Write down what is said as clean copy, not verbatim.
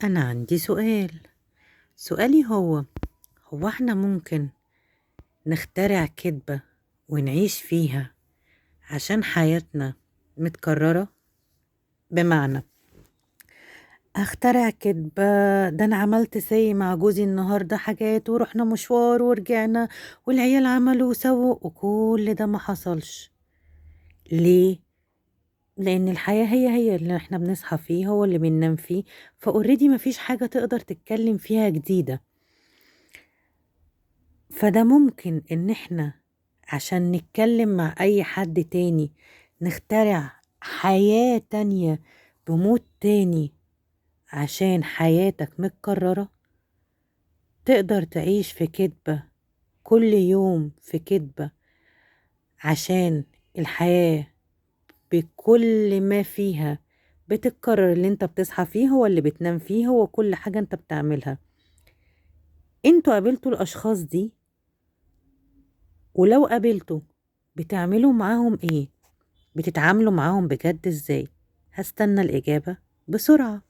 أنا عندي سؤالي هو إحنا ممكن نخترع كدبة ونعيش فيها عشان حياتنا متكررة؟ بمعنى أخترع كدبة، ده أنا عملت مع جوزي النهاردة حاجات ورحنا مشوار ورجعنا والعيال عملوا وسووا وكل ده ما حصلش. ليه؟ لأن الحياة هي اللي إحنا بنصحى فيه هو اللي بننام فيه، فأوريدي مفيش حاجة تقدر تتكلم فيها جديدة. فده ممكن إن إحنا عشان نتكلم مع أي حد تاني نخترع حياة تانية بموت تاني عشان حياتك متكررة. تقدر تعيش في كدبة كل يوم في كدبة عشان الحياة بكل ما فيها بتتكرر، اللي انت بتصحى فيه هو اللي بتنام فيه هو كل حاجة انت بتعملها. انتوا قابلتوا الأشخاص دي؟ ولو قابلتوا بتعملوا معاهم ايه؟ بتتعاملوا معاهم بجد ازاي؟ هستنى الإجابة بسرعة.